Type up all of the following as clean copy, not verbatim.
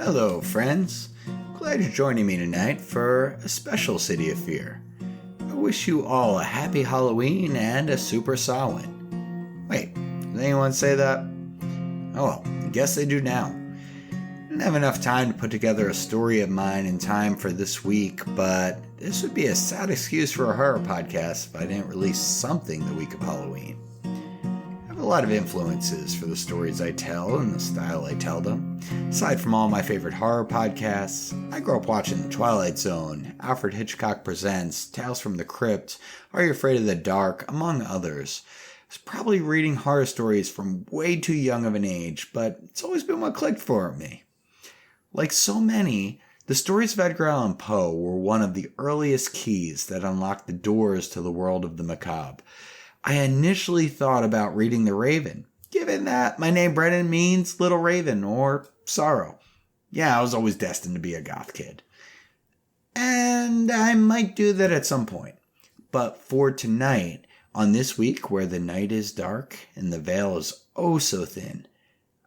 Hello, friends. Glad you're joining me tonight for a special City of Fear. I wish you all a happy Halloween and a super Samhain. Wait, did anyone say that? Oh well, I guess they do now. I didn't have enough time to put together a story of mine in time for this week, but this would be a sad excuse for a horror podcast if I didn't release something the week of Halloween. I have a lot of influences for the stories I tell and the style I tell them. Aside from all my favorite horror podcasts, I grew up watching The Twilight Zone, Alfred Hitchcock Presents, Tales from the Crypt, Are You Afraid of the Dark, among others. I was probably reading horror stories from way too young of an age, but it's always been what clicked for me. Like so many, the stories of Edgar Allan Poe were one of the earliest keys that unlocked the doors to the world of the macabre. I initially thought about reading The Raven, given that my name Brennan means Little Raven or Sorrow. Yeah, I was always destined to be a goth kid. And I might do that at some point. But for tonight, on this week where the night is dark and the veil is oh so thin,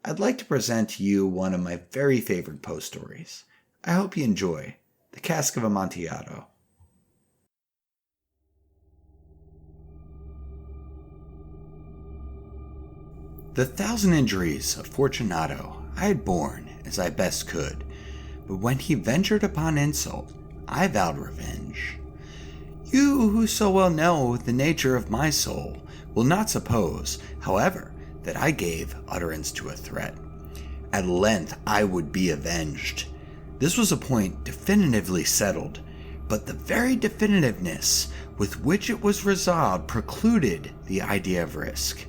I'd like to present to you one of my very favorite Poe stories. I hope you enjoy The Cask of Amontillado. The 1,000 injuries of Fortunato I had borne as I best could, but when he ventured upon insult, I vowed revenge. You who so well know the nature of my soul will not suppose, however, that I gave utterance to a threat. At length I would be avenged. This was a point definitively settled, but the very definitiveness with which it was resolved precluded the idea of risk.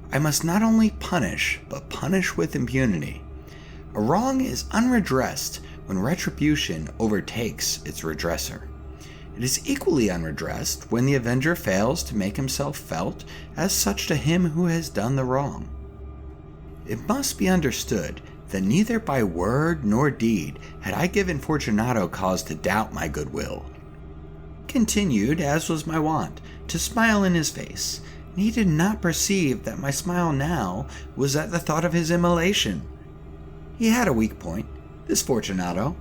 I must not only punish, but punish with impunity. A wrong is unredressed when retribution overtakes its redresser. It is equally unredressed when the avenger fails to make himself felt as such to him who has done the wrong. It must be understood that neither by word nor deed had I given Fortunato cause to doubt my goodwill. Continued, as was my wont, to smile in his face. He did not perceive that my smile now was at the thought of his immolation. He had a weak point, this Fortunato.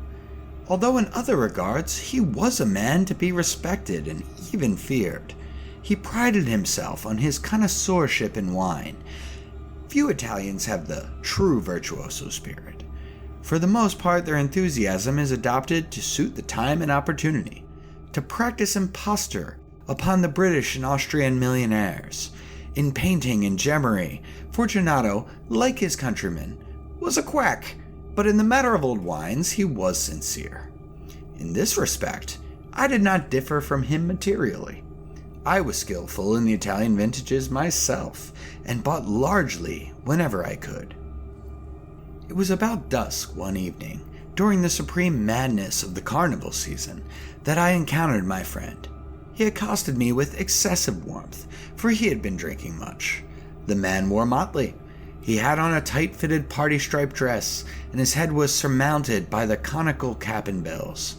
Although in other regards he was a man to be respected and even feared, he prided himself on his connoisseurship in wine. Few Italians have the true virtuoso spirit. For the most part, their enthusiasm is adopted to suit the time and opportunity, to practice imposture upon the British and Austrian millionaires. In painting and gemmery, Fortunato, like his countrymen, was a quack, but in the matter of old wines he was sincere. In this respect, I did not differ from him materially. I was skillful in the Italian vintages myself, and bought largely whenever I could. It was about dusk one evening, during the supreme madness of the carnival season, that I encountered my friend. He accosted me with excessive warmth, for he had been drinking much. The man wore motley. He had on a tight-fitted party-striped dress, and his head was surmounted by the conical cap and bells.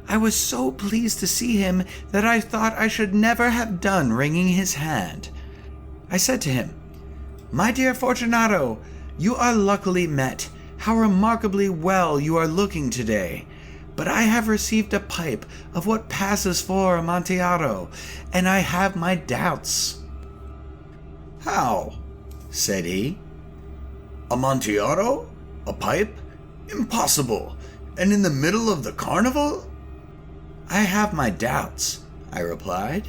I was so pleased to see him that I thought I should never have done wringing his hand. I said to him, "My dear Fortunato, you are luckily met. How remarkably well you are looking today. But I have received a pipe of what passes for Amontillado, and I have my doubts." "How?" said he. "Amontillado? A pipe? Impossible! And in the middle of the carnival?" "I have my doubts," I replied,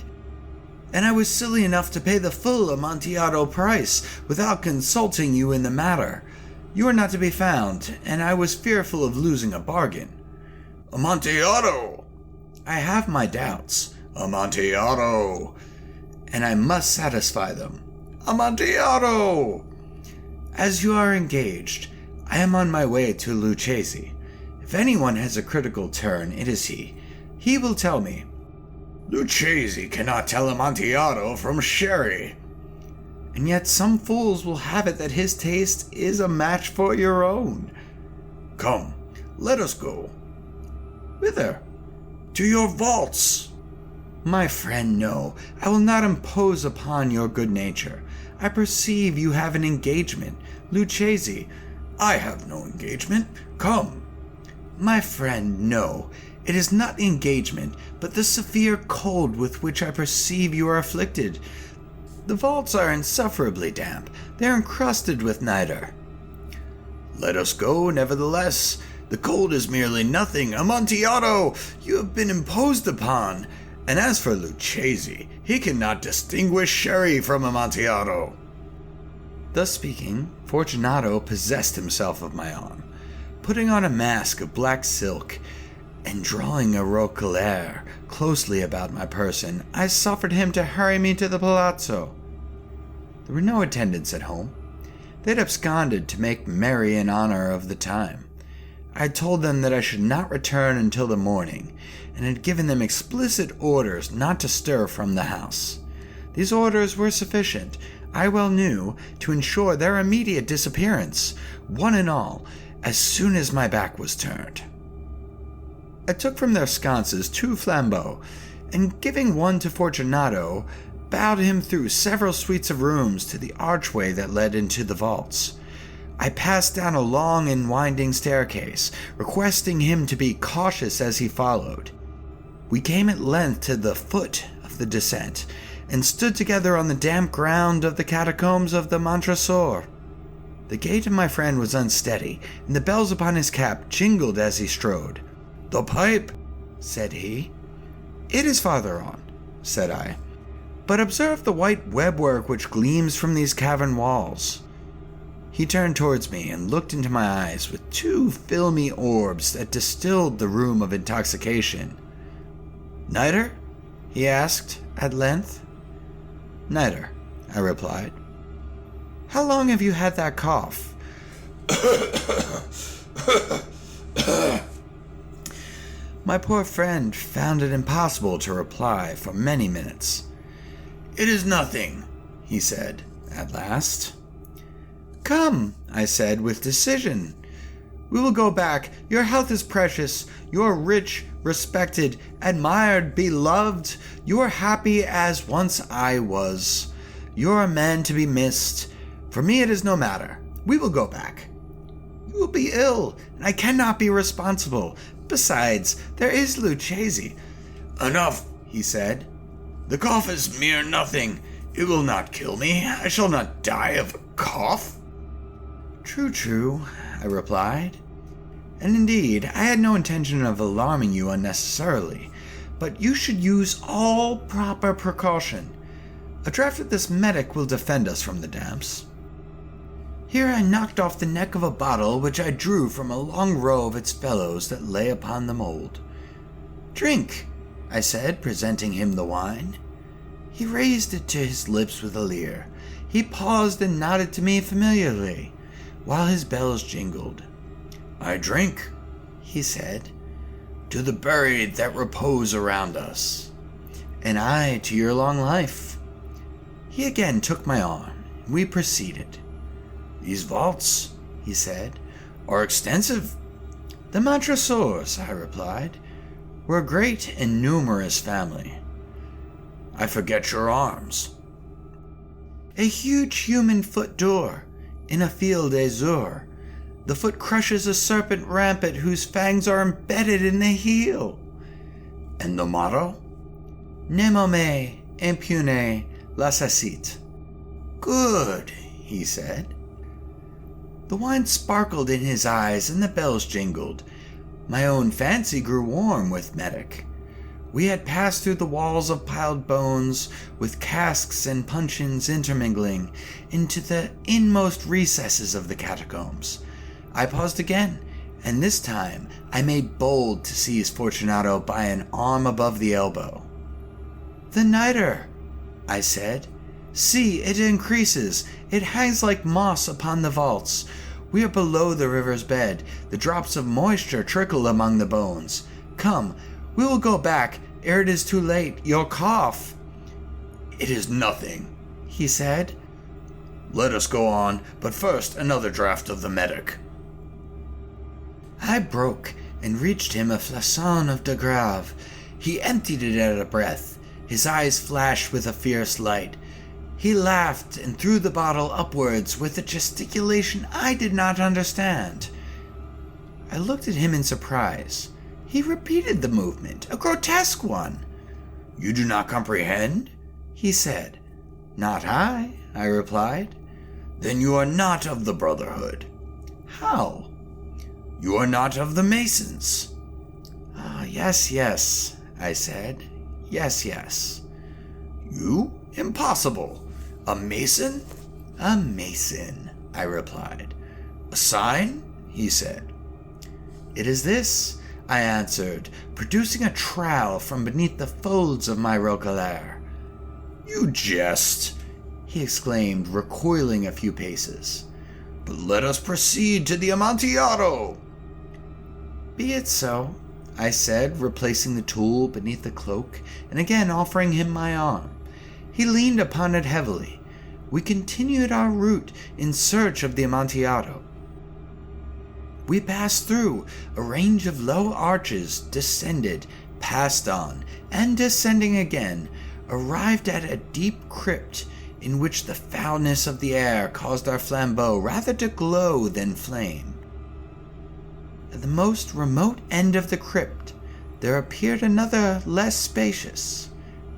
"and I was silly enough to pay the full Amontillado price without consulting you in the matter. You are not to be found, and I was fearful of losing a bargain." "Amontillado!" "I have my doubts." "Amontillado!" "And I must satisfy them." "Amontillado!" "As you are engaged, I am on my way to Lucchesi. If anyone has a critical turn, it is he. He will tell me." "Lucchesi cannot tell Amontillado from sherry." "And yet some fools will have it that his taste is a match for your own." "Come, let us go." "Whither?" "To your vaults." "My friend, no. I will not impose upon your good nature. I perceive you have an engagement. Lucchesi." "I have no engagement. Come." My friend, no. It is not the engagement, but the severe cold with which I perceive you are afflicted. The vaults are insufferably damp. They are encrusted with nitre. Let us go, nevertheless. The cold is merely nothing. Amontillado, you have been imposed upon. And as for Lucchese, he cannot distinguish sherry from Amontillado. Thus speaking, Fortunato possessed himself of my arm, putting on a mask of black silk, and drawing a roquelaire closely about my person, I suffered him to hurry me to the palazzo. There were no attendants at home. They had absconded to make merry in honor of the time. I had told them that I should not return until the morning, and had given them explicit orders not to stir from the house. These orders were sufficient, I well knew, to ensure their immediate disappearance, one and all, as soon as my back was turned. I took from their sconces 2 flambeaux, and giving one to Fortunato, bowed him through several suites of rooms to the archway that led into the vaults. I passed down a long and winding staircase, requesting him to be cautious as he followed. We came at length to the foot of the descent, and stood together on the damp ground of the catacombs of the Montresor. The gait of my friend was unsteady, and the bells upon his cap jingled as he strode. "The pipe," said he. "It is farther on," said I. "But observe the white webwork which gleams from these cavern walls." He turned towards me and looked into my eyes with 2 filmy orbs that distilled the rheum of intoxication. "Nitre?" he asked at length. "Nitre," I replied. "How long have you had that cough?" My poor friend found it impossible to reply for many minutes. "It is nothing," he said at last. "Come," I said with decision. "We will go back. Your health is precious. You are rich, respected, admired, beloved. You are happy as once I was. You are a man to be missed. For me it is no matter. We will go back. You will be ill, and I cannot be responsible. Besides, there is Lucchese." "Enough," he said. "The cough is mere nothing. It will not kill me. I shall not die of a cough." True, I replied. And indeed, I had no intention of alarming you unnecessarily, but you should use all proper precaution. A draught of this medic will defend us from the damps. Here I knocked off the neck of a bottle which I drew from a long row of its fellows that lay upon the mold. "Drink," I said, presenting him the wine. He raised it to his lips with a leer. He paused and nodded to me familiarly, while his bells jingled. "I drink," he said, "to the buried that repose around us." "And I to your long life." He again took my arm. We proceeded. "These vaults," he said, "are extensive." "The Montresors," I replied, "were a great and numerous family." "I forget your arms." "A huge human foot door, in a field azure. The foot crushes a serpent rampant whose fangs are embedded in the heel." "And the motto?" "Nemo me impune lascit." "Good," he said. The wine sparkled in his eyes and the bells jingled. My own fancy grew warm with medic. We had passed through the walls of piled bones, with casks and puncheons intermingling, into the inmost recesses of the catacombs. I paused again, and this time I made bold to seize Fortunato by an arm above the elbow. "The nitre," I said. "See, it increases. It hangs like moss upon the vaults. We are below the river's bed. The drops of moisture trickle among the bones. Come, we will go back ere it is too late. Your cough—" "It is nothing," he said. "Let us go on, but first another draught of the medic." I broke and reached him a flasson of de Grave. He emptied it at a breath. His eyes flashed with a fierce light. He laughed and threw the bottle upwards with a gesticulation I did not understand. I looked at him in surprise. He repeated the movement, a grotesque one. "You do not comprehend?" he said. "Not I," I replied. "Then you are not of the Brotherhood." "How?" "You are not of the Masons." Yes, I said. Yes. "You? Impossible. A Mason?" "A Mason," I replied. "A sign?" he said. "It is this," I answered, producing a trowel from beneath the folds of my roquelaire. "You jest," he exclaimed, recoiling a few paces. "But let us proceed to the Amontillado." "Be it so," I said, replacing the tool beneath the cloak and again offering him my arm. He leaned upon it heavily. We continued our route in search of the Amontillado. We passed through a range of low arches, descended, passed on, and descending again, arrived at a deep crypt in which the foulness of the air caused our flambeaux rather to glow than flame. At the most remote end of the crypt, there appeared another less spacious.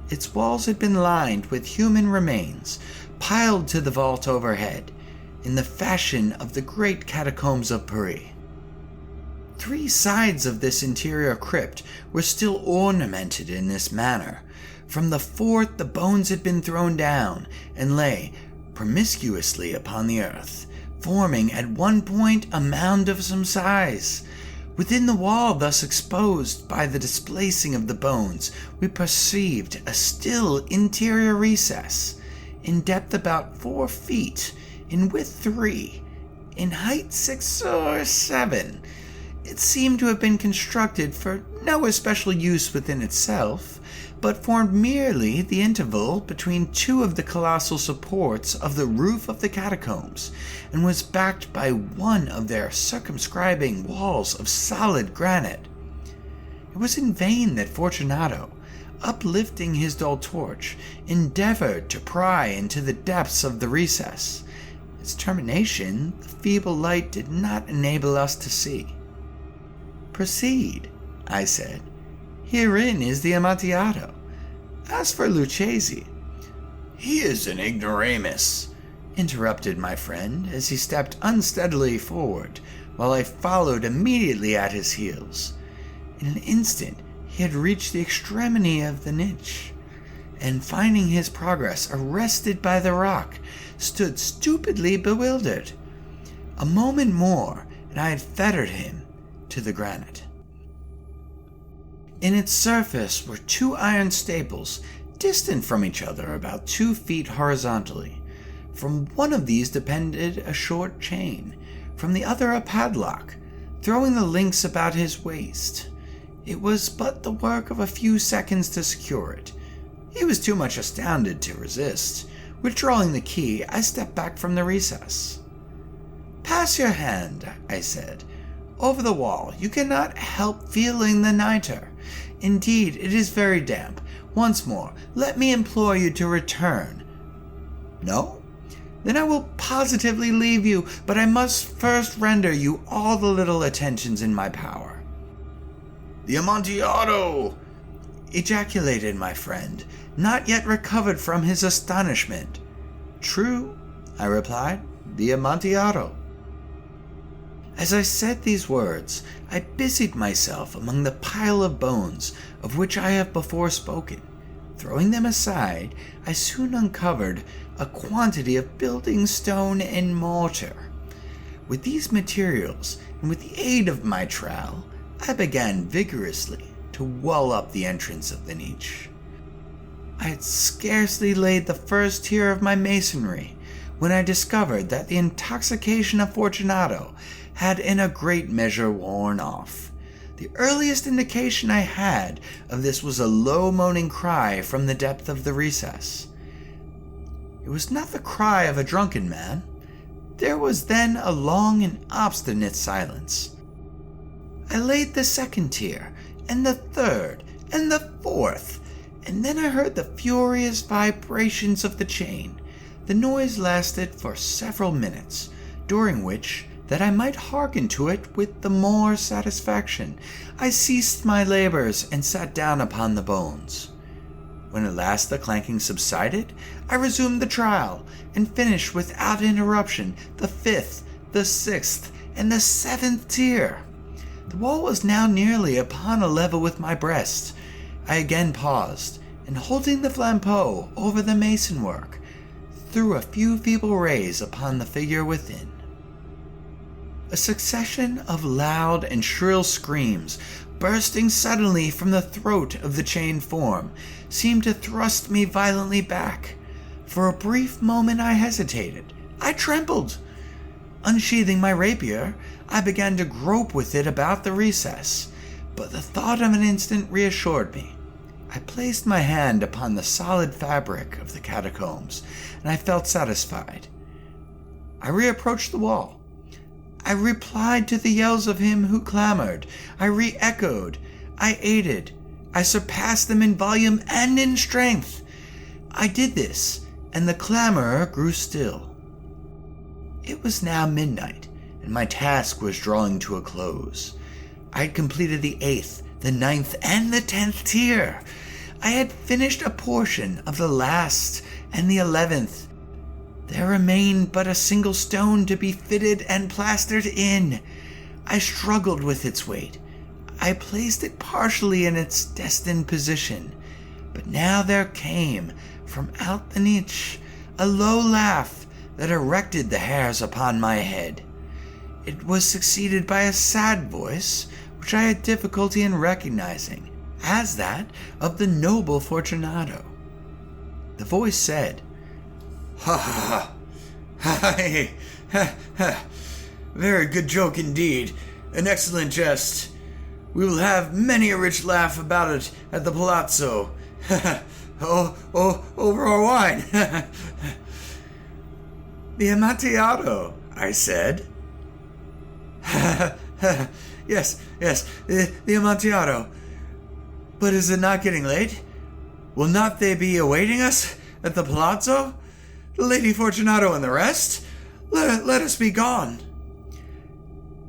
Its walls had been lined with human remains, piled to the vault overhead, in the fashion of the great catacombs of Paris. 3 sides of this interior crypt were still ornamented in this manner. From the 4th the bones had been thrown down and lay promiscuously upon the earth, forming at one point a mound of some size. Within the wall thus exposed by the displacing of the bones, we perceived a still interior recess, in depth about 4 feet, in width 3, in height 6 or 7. It seemed to have been constructed for no especial use within itself, but formed merely the interval between 2 of the colossal supports of the roof of the catacombs, and was backed by one of their circumscribing walls of solid granite. It was in vain that Fortunato, uplifting his dull torch, endeavored to pry into the depths of the recess. Its termination the feeble light did not enable us to see. "Proceed," I said. "Herein is the Amontillado. As for Lucchesi—" "He is an ignoramus," interrupted my friend as he stepped unsteadily forward, while I followed immediately at his heels. In an instant he had reached the extremity of the niche, and finding his progress arrested by the rock, stood stupidly bewildered. A moment more, and I had fettered him to the granite. In its surface were 2 iron staples, distant from each other about 2 feet horizontally. From one of these depended a short chain, from the other a padlock, throwing the links about his waist. It was but the work of a few seconds to secure it. He was too much astounded to resist. Withdrawing the key, I stepped back from the recess. "Pass your hand," I said, "over the wall. You cannot help feeling the nitre. Indeed, it is very damp. Once more, let me implore you to return." "No? Then I will positively leave you, but I must first render you all the little attentions in my power." "The Amontillado!" ejaculated my friend, not yet recovered from his astonishment. "True," I replied, "the Amontillado." As I said these words, I busied myself among the pile of bones of which I have before spoken. Throwing them aside, I soon uncovered a quantity of building stone and mortar. With these materials, and with the aid of my trowel, I began vigorously to wall up the entrance of the niche. I had scarcely laid the first tier of my masonry when I discovered that the intoxication of Fortunato had in a great measure worn off. The earliest indication I had of this was a low moaning cry from the depth of the recess. It was not the cry of a drunken man. There was then a long and obstinate silence. I laid the 2nd tier, and the 3rd, and the 4th, and then I heard the furious vibrations of the chain. The noise lasted for several minutes, during which that I might hearken to it with the more satisfaction, I ceased my labors and sat down upon the bones. When at last the clanking subsided, I resumed the trial and finished without interruption the 5th, the 6th, and the 7th tier. The wall was now nearly upon a level with my breast. I again paused, and holding the flambeau over the mason work, threw a few feeble rays upon the figure within. A succession of loud and shrill screams, bursting suddenly from the throat of the chained form, seemed to thrust me violently back. For a brief moment I hesitated. I trembled. Unsheathing my rapier, I began to grope with it about the recess, but the thought of an instant reassured me. I placed my hand upon the solid fabric of the catacombs, and I felt satisfied. I reapproached the wall. I replied to the yells of him who clamored. I re-echoed. I aided. I surpassed them in volume and in strength. I did this, and the clamorer grew still. It was now midnight, and my task was drawing to a close. I had completed the 8th, the 9th, and the 10th tier. I had finished a portion of the last and the 11th. There remained but a single stone to be fitted and plastered in. I struggled with its weight. I placed it partially in its destined position. But now there came, from out the niche, a low laugh that erected the hairs upon my head. It was succeeded by a sad voice, which I had difficulty in recognizing as that of the noble Fortunato. The voice said, "Ha ha ha! Ha! Very good joke indeed. An excellent jest. We will have many a rich laugh about it at the palazzo. Over our wine." "The Amontillado," I said. Yes, the Amontillado. But is it not getting late? Will not they be awaiting us at the palazzo? The Lady Fortunato and the rest? Let us be gone."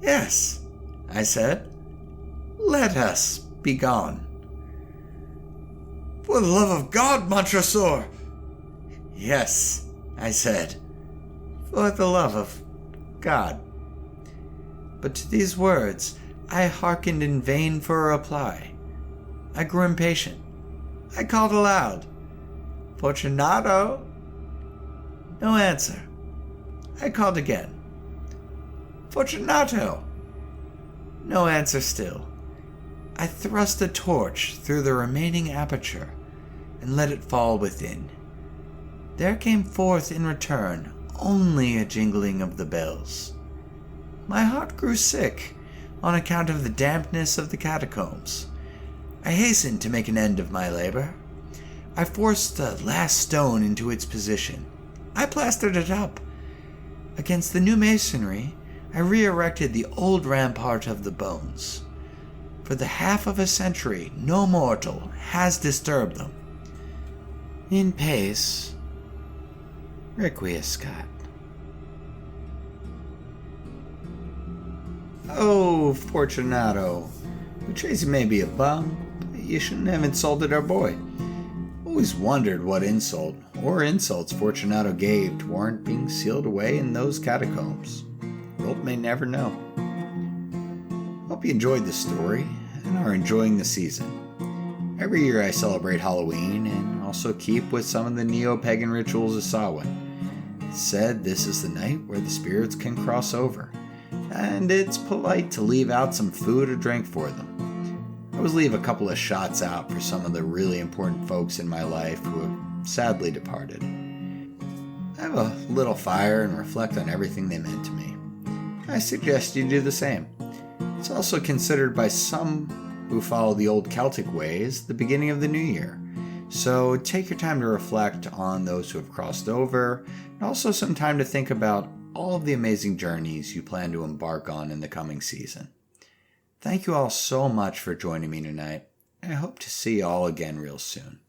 "Yes," I said. "Let us be gone." "For the love of God, Montresor!" "Yes," I said. "For the love of God." But to these words I hearkened in vain for a reply. I grew impatient. I called aloud, "Fortunato!" No answer. I called again, "Fortunato!" No answer still. I thrust a torch through the remaining aperture and let it fall within. There came forth in return only a jingling of the bells. My heart grew sick on account of the dampness of the catacombs. I hastened to make an end of my labor. I forced the last stone into its position. I plastered it up. Against the new masonry, I re-erected the old rampart of the bones. For the half of a century, no mortal has disturbed them. In pace, Requiescat. "Oh, Fortunato, Luchesi may be a bum, but you shouldn't have insulted our boy. Always wondered what insult or insults Fortunato gave to warrant being sealed away in those catacombs. World may never know." Hope you enjoyed this story and are enjoying the season. Every year I celebrate Halloween and also keep with some of the neo-pagan rituals of Samhain. It's said this is the night where the spirits can cross over, and it's polite to leave out some food or drink for them. I always leave a couple of shots out for some of the really important folks in my life who have sadly departed. I have a little fire and reflect on everything they meant to me. I suggest you do the same. It's also considered by some who follow the old Celtic ways the beginning of the new year. So take your time to reflect on those who have crossed over, and also some time to think about all of the amazing journeys you plan to embark on in the coming season. Thank you all so much for joining me tonight. I hope to see you all again real soon.